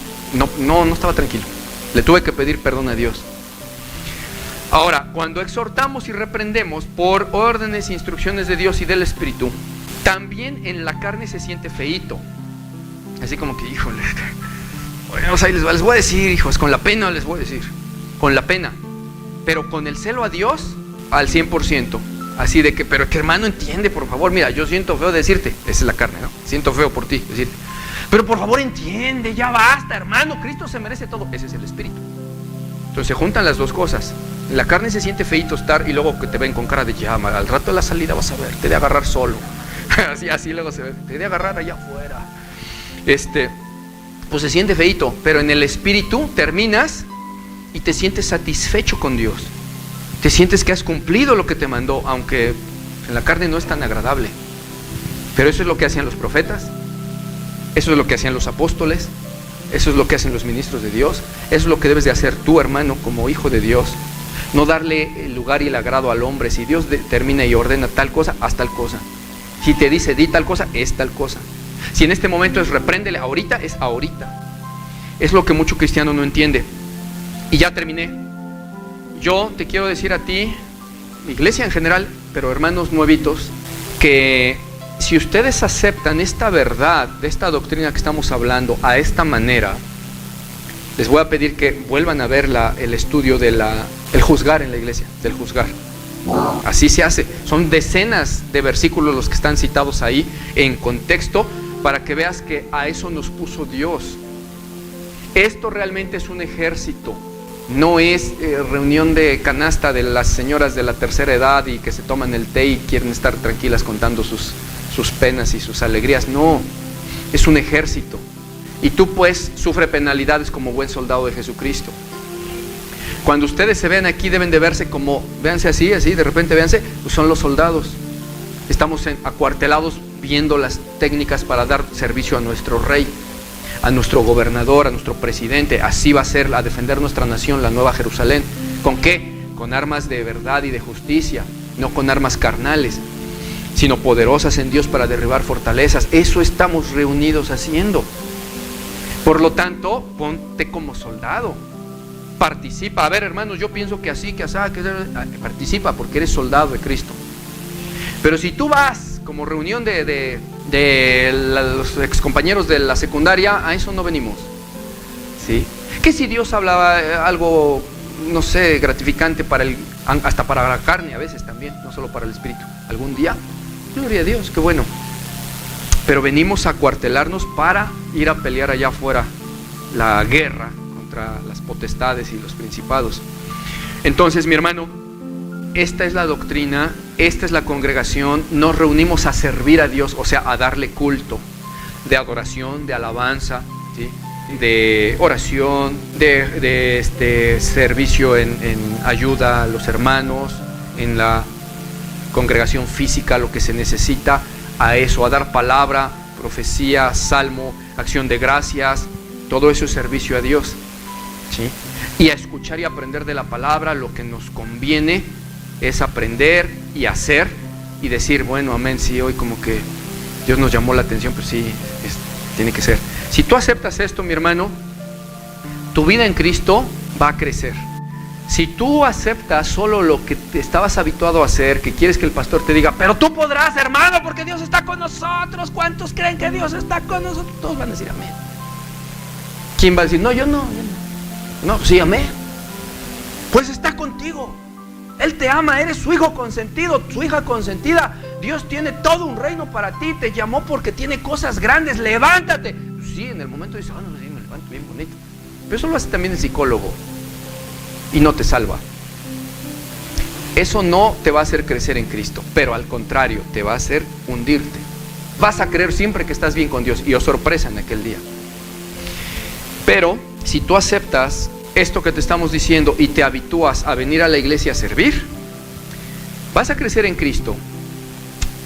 estaba tranquilo. Le tuve que pedir perdón a Dios. Ahora, cuando exhortamos y reprendemos por órdenes e instrucciones de Dios y del Espíritu, también en la carne se siente feíto. Así como que, híjole, bueno, o sea, les voy a decir, hijos, con la pena les voy a decir, con la pena, pero con el celo a Dios al 100%. Así de que, pero que hermano entiende, por favor, mira, yo siento feo decirte, esa es la carne, ¿no? Siento feo por ti, decirte, pero por favor entiende, ya basta, hermano, Cristo se merece todo. Ese es el Espíritu. Entonces se juntan las dos cosas. En la carne se siente feíto estar y luego que te ven con cara de llama, al rato de la salida vas a ver, te de agarrar solo. así luego se ve, te de agarrar allá afuera. pues se siente feíto, pero en el espíritu terminas y te sientes satisfecho con Dios. Te sientes que has cumplido lo que te mandó, aunque en la carne no es tan agradable. Pero eso es lo que hacían los profetas, eso es lo que hacían los apóstoles, eso es lo que hacen los ministros de Dios, eso es lo que debes de hacer tú, hermano, como hijo de Dios. No darle el lugar y el agrado al hombre. Si Dios determina y ordena tal cosa, haz tal cosa. Si te dice di tal cosa, es tal cosa. Si en este momento es repréndele, ahorita es ahorita. Es lo que mucho cristiano no entiende. Y ya terminé. Yo te quiero decir a ti, iglesia en general, pero hermanos nuevitos, que si ustedes aceptan esta verdad, de esta doctrina que estamos hablando, a esta manera, les voy a pedir que vuelvan a ver el estudio de el juzgar en la iglesia, del juzgar. Así se hace. Son decenas de versículos los que están citados ahí en contexto, para que veas que a eso nos puso Dios. Esto realmente es un ejército. No es reunión de canasta de las señoras de la tercera edad y que se toman el té y quieren estar tranquilas contando sus penas y sus alegrías. No, es un ejército. Y tú pues sufre penalidades como buen soldado de Jesucristo. Cuando ustedes se vean aquí deben de verse como, véanse así, de repente véanse, pues son los soldados. Estamos acuartelados viendo las técnicas para dar servicio a nuestro rey, a nuestro gobernador, a nuestro presidente. Así va a ser a defender nuestra nación, la Nueva Jerusalén. ¿Con qué? Con armas de verdad y de justicia, no con armas carnales, sino poderosas en Dios para derribar fortalezas. Eso estamos reunidos haciendo. Por lo tanto, ponte como soldado. Participa. A ver, hermanos, yo pienso que así, que así, participa porque eres soldado de Cristo. Pero si tú vas como reunión de los excompañeros de la secundaria, a eso no venimos. ¿Sí? Que si Dios hablaba algo, no sé, gratificante hasta para la carne a veces también, no solo para el espíritu. Algún día, gloria a Dios, qué bueno. Pero venimos a acuartelarnos para ir a pelear allá afuera la guerra contra las potestades y los principados. Entonces, mi hermano, esta es la doctrina, esta es la congregación. Nos reunimos a servir a Dios, o sea, a darle culto, de adoración, de alabanza, ¿sí? De oración, de servicio en ayuda a los hermanos, en la congregación física, lo que se necesita. A eso, a dar palabra, profecía, salmo, acción de gracias, todo eso es servicio a Dios, ¿sí? Y a escuchar y aprender de la palabra. Lo que nos conviene es aprender y hacer y decir, bueno, amén, sí, hoy como que Dios nos llamó la atención, pues sí, tiene que ser. Si tú aceptas esto, mi hermano, tu vida en Cristo va a crecer. Si tú aceptas solo lo que te estabas habituado a hacer, que quieres que el pastor te diga, pero tú podrás, hermano, porque Dios está con nosotros. ¿Cuántos creen que Dios está con nosotros? Todos van a decir amén. ¿Quién va a decir, no, yo no? No, sí, amén. Pues está contigo. Él te ama, eres su hijo consentido, su hija consentida. Dios tiene todo un reino para ti, te llamó porque tiene cosas grandes. Levántate. Sí, en el momento dices, no, sí, me levanto bien bonito. Pero eso lo hace también el psicólogo. Y no te salva. Eso no te va a hacer crecer en Cristo, pero al contrario, te va a hacer hundirte. Vas a creer siempre que estás bien con Dios, y oh sorpresa en aquel día. Pero si tú aceptas esto que te estamos diciendo y te habitúas a venir a la iglesia a servir, vas a crecer en Cristo.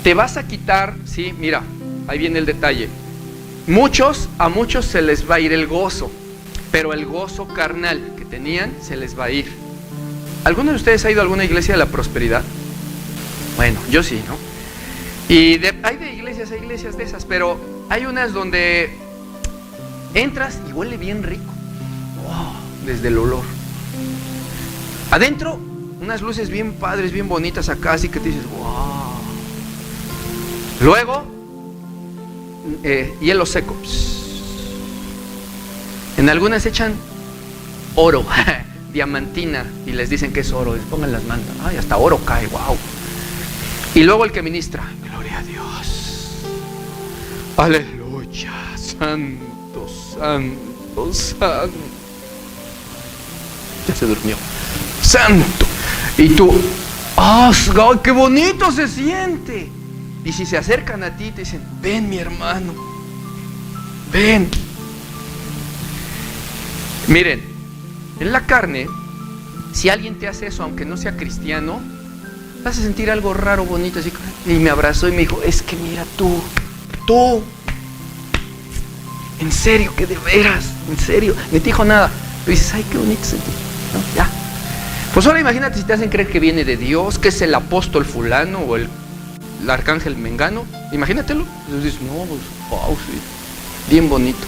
Te vas a quitar, sí, mira, ahí viene el detalle. A muchos se les va a ir el gozo, pero el gozo carnal que tenían se les va a ir. ¿Alguno de ustedes ha ido a alguna iglesia de la prosperidad? Bueno, yo sí, ¿no? Y hay de iglesias a iglesias de esas, pero hay unas donde entras y huele bien rico. Wow, desde el olor. Adentro, unas luces bien padres, bien bonitas acá, así que te dices, wow. Luego, hielo seco. En algunas echan oro, diamantina, y les dicen que es oro, les pongan las mantas, ay, hasta oro cae, wow. Y luego el que ministra, gloria a Dios, aleluya, santo, santo, santo. Ya se durmió, santo. Y tú, ¡ah, oh, qué bonito se siente! Y si se acercan a ti y te dicen, ven mi hermano, ven, Miren, en la carne, si alguien te hace eso, aunque no sea cristiano, vas a sentir algo raro, bonito, así. Y me abrazó y me dijo, es que mira tú, en serio, que de veras, en serio, ni te dijo nada. Pero dices, ay, qué bonito sentir, ¿no? Ya. Pues ahora imagínate si te hacen creer que viene de Dios, que es el apóstol fulano o el arcángel mengano. Imagínatelo. Entonces dices, no, pues, wow, sí, bien bonito.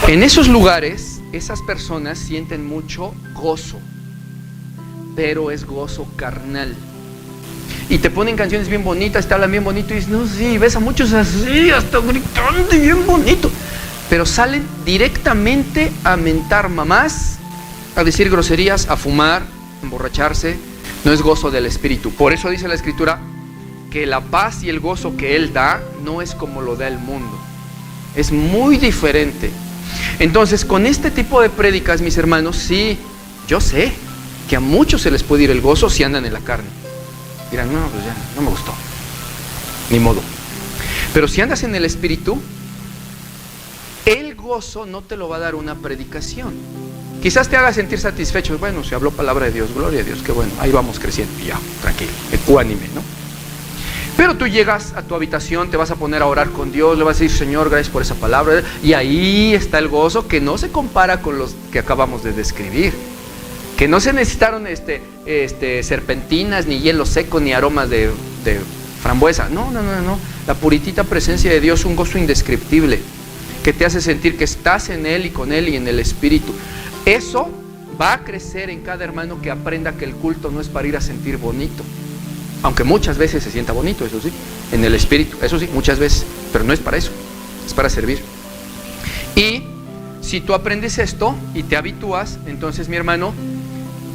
En esos lugares, esas personas sienten mucho gozo, pero es gozo carnal. Y te ponen canciones bien bonitas, te hablan bien bonito y dices, no, sí, ves a muchos así, hasta gritando y bien bonito. Pero salen directamente a mentar mamás, a decir groserías, a fumar, a emborracharse. No es gozo del Espíritu. Por eso dice la Escritura que la paz y el gozo que Él da no es como lo da el mundo. Es muy diferente. Entonces, con este tipo de prédicas, mis hermanos, sí, yo sé que a muchos se les puede ir el gozo si andan en la carne. Dirán, no, pues ya, no me gustó. Ni modo. Pero si andas en el Espíritu, el gozo no te lo va a dar una predicación. Quizás te haga sentir satisfecho. Bueno, se habló palabra de Dios, gloria a Dios, qué bueno, ahí vamos creciendo, y ya, tranquilo, ecuánime, ¿no? Pero tú llegas a tu habitación, te vas a poner a orar con Dios, le vas a decir, Señor, gracias por esa palabra, y ahí está el gozo que no se compara con los que acabamos de describir. Que no se necesitaron serpentinas, ni hielo seco, ni aromas de frambuesa. No. La puritita presencia de Dios, un gozo indescriptible, que te hace sentir que estás en Él y con Él y en el Espíritu. Eso va a crecer en cada hermano que aprenda que el culto no es para ir a sentir bonito. Aunque muchas veces se sienta bonito, eso sí, en el Espíritu, eso sí, muchas veces. Pero no es para eso, es para servir. Y si tú aprendes esto y te habitúas, entonces, mi hermano,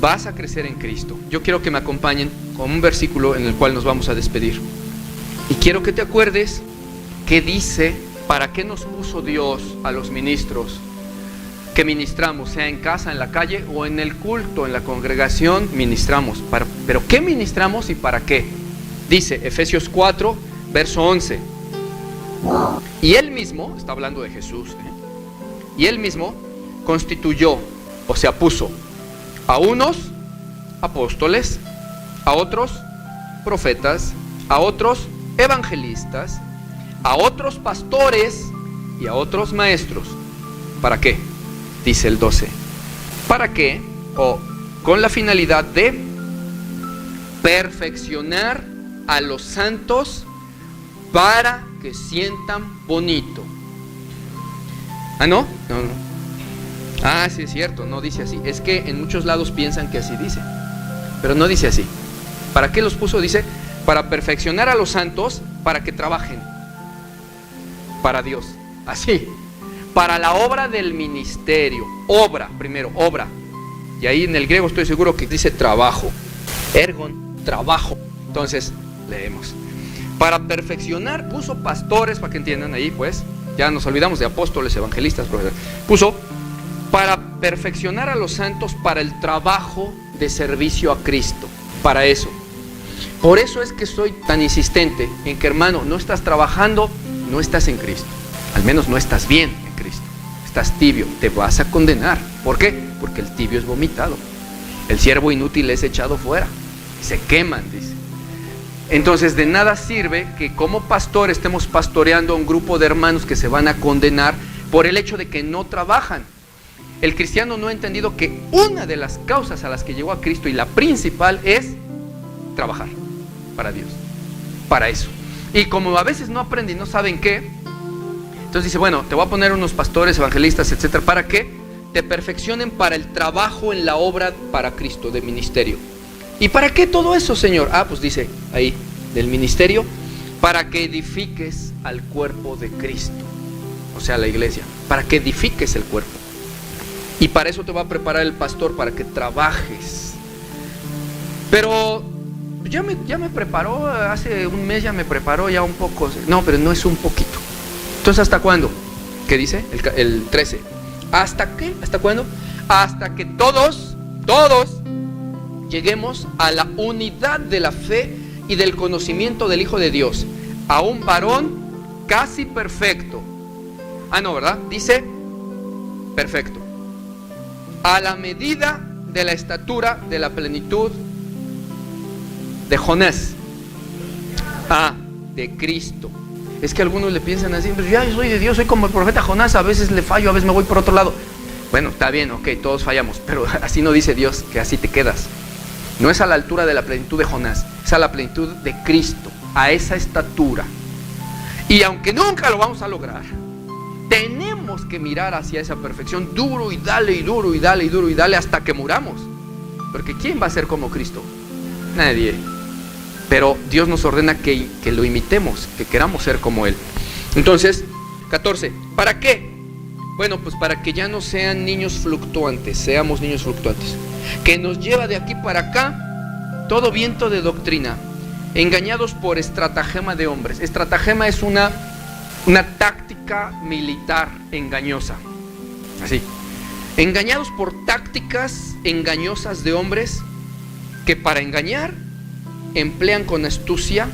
vas a crecer en Cristo. Yo quiero que me acompañen con un versículo en el cual nos vamos a despedir. Y quiero que te acuerdes que dice, ¿para qué nos puso Dios a los ministros que ministramos? Sea en casa, en la calle o en el culto, en la congregación, ministramos. ¿Pero qué ministramos y para qué? Dice Efesios 4, verso 11. Y Él mismo, está hablando de Jesús, y Él mismo constituyó, o sea, puso a unos apóstoles, a otros profetas, a otros evangelistas, a otros pastores y a otros maestros. ¿Para qué? Dice el 12. ¿Para qué? O con la finalidad de perfeccionar a los santos para que sientan bonito. ¿Ah, no? No. Ah, sí es cierto, no dice así. Es que en muchos lados piensan que así dice, pero no dice así. ¿Para qué los puso? Dice, para perfeccionar a los santos, para que trabajen para Dios. Así, para la obra del ministerio. Obra, primero, obra. Y ahí en el griego estoy seguro que dice trabajo. Ergon, trabajo. Entonces, leemos. Para perfeccionar, puso pastores, para que entiendan ahí, pues. Ya nos olvidamos de apóstoles, evangelistas, profesores. Puso para perfeccionar a los santos para el trabajo de servicio a Cristo, para eso. Por eso es que soy tan insistente en que, hermano, no estás trabajando, no estás en Cristo, al menos no estás bien en Cristo, estás tibio, te vas a condenar. ¿Por qué? Porque el tibio es vomitado, el siervo inútil es echado fuera, se queman, dice. Entonces de nada sirve que como pastor estemos pastoreando a un grupo de hermanos que se van a condenar por el hecho de que no trabajan. El cristiano no ha entendido que una de las causas a las que llegó a Cristo, y la principal, es trabajar para Dios, para eso. Y como a veces no aprenden y no saben qué, entonces dice, bueno, te voy a poner unos pastores, evangelistas, etcétera, para que te perfeccionen para el trabajo en la obra para Cristo, de ministerio. ¿Y para qué todo eso, Señor? Ah, pues dice ahí, del ministerio, para que edifiques al cuerpo de Cristo, o sea, la iglesia, para que edifiques el cuerpo. Y para eso te va a preparar el pastor, para que trabajes. Pero ya me preparó, hace un mes ya me preparó ya un poco. No, pero no es un poquito. Entonces, ¿hasta cuándo? ¿Qué dice? El 13. ¿Hasta qué? ¿Hasta cuándo? Hasta que todos lleguemos a la unidad de la fe y del conocimiento del Hijo de Dios, a un varón casi perfecto. Ah, no, ¿verdad? Dice perfecto. A la medida de la estatura de la plenitud de Jonás. De Cristo. Es que algunos le piensan así, pues ya yo soy de Dios, soy como el profeta Jonás, a veces le fallo, a veces me voy por otro lado. Bueno, está bien, ok, todos fallamos, pero así no dice Dios que así te quedas. No es a la altura de la plenitud de Jonás, es a la plenitud de Cristo, a esa estatura. Y aunque nunca lo vamos a lograr, tenemos que mirar hacia esa perfección, duro y dale, y duro y dale, y duro y dale, hasta que muramos. Porque ¿quién va a ser como Cristo? Nadie. Pero Dios nos ordena que lo imitemos, que queramos ser como Él. Entonces, 14, ¿para qué? Bueno, pues para que ya no sean niños fluctuantes, seamos niños fluctuantes. Que nos lleva de aquí para acá todo viento de doctrina, engañados por estratagema de hombres. Estratagema es una táctica militar engañosa. Así. Engañados por tácticas engañosas de hombres que para engañar emplean con astucia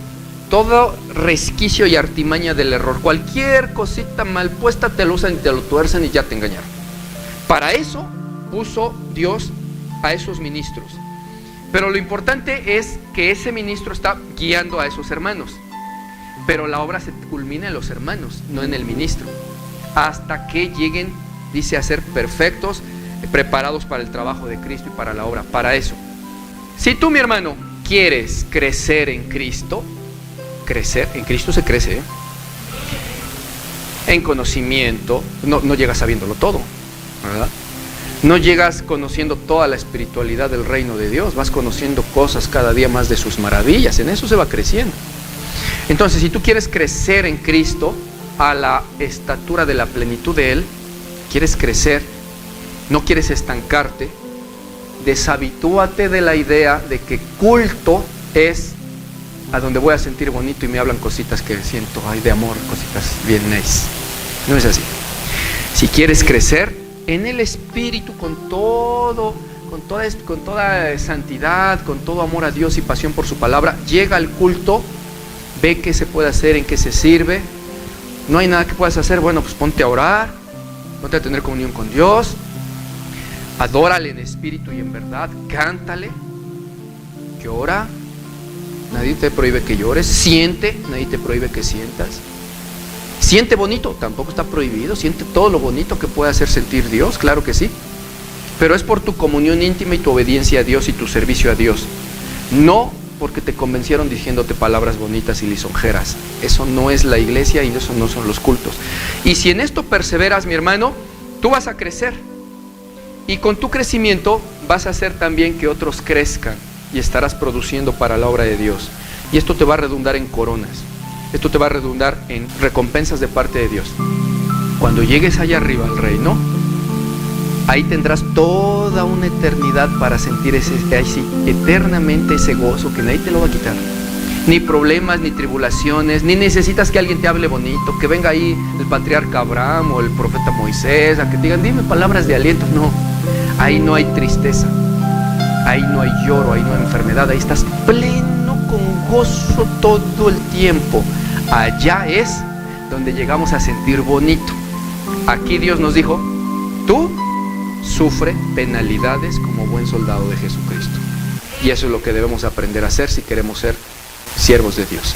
todo resquicio y artimaña del error. Cualquier cosita mal puesta te lo usan y te lo tuercen y ya te engañaron. Para eso puso Dios a esos ministros. Pero lo importante es que ese ministro está guiando a esos hermanos. Pero la obra se culmina en los hermanos, no en el ministro. Hasta que lleguen, dice, a ser perfectos, preparados para el trabajo de Cristo y para la obra. Para eso. Si tú, mi hermano, quieres crecer en Cristo, crecer, en Cristo se crece, en conocimiento, no llegas sabiéndolo todo, ¿verdad? No llegas conociendo toda la espiritualidad del reino de Dios, vas conociendo cosas cada día más de sus maravillas, en eso se va creciendo. Entonces, si tú quieres crecer en Cristo a la estatura de la plenitud de Él, quieres crecer, no quieres estancarte, deshabitúate de la idea de que culto es a donde voy a sentir bonito y me hablan cositas que siento, ay, de amor, cositas bien nice. No es así. Si quieres crecer en el Espíritu con toda santidad, con todo amor a Dios y pasión por su palabra, llega al culto, ve qué se puede hacer, en qué se sirve. No hay nada que puedas hacer, bueno, pues ponte a orar, ponte a tener comunión con Dios, adórale en espíritu y en verdad, cántale, llora, nadie te prohíbe que llores, siente, nadie te prohíbe que sientas, siente bonito, tampoco está prohibido, siente todo lo bonito que puede hacer sentir Dios, claro que sí, pero es por tu comunión íntima y tu obediencia a Dios y tu servicio a Dios, no porque te convencieron diciéndote palabras bonitas y lisonjeras. Eso no es la iglesia y eso no son los cultos. Y si en esto perseveras, mi hermano, tú vas a crecer. Y con tu crecimiento vas a hacer también que otros crezcan y estarás produciendo para la obra de Dios. Y esto te va a redundar en coronas. Esto te va a redundar en recompensas de parte de Dios. Cuando llegues allá arriba al reino, ahí tendrás toda una eternidad para sentir eternamente ese gozo que nadie te lo va a quitar. Ni problemas, ni tribulaciones, ni necesitas que alguien te hable bonito, que venga ahí el patriarca Abraham o el profeta Moisés, a que te digan, dime palabras de aliento. No, ahí no hay tristeza, ahí no hay lloro, ahí no hay enfermedad, ahí estás pleno con gozo todo el tiempo. Allá es donde llegamos a sentir bonito. Aquí Dios nos dijo, tú sufre penalidades como buen soldado de Jesucristo. Y eso es lo que debemos aprender a hacer si queremos ser siervos de Dios.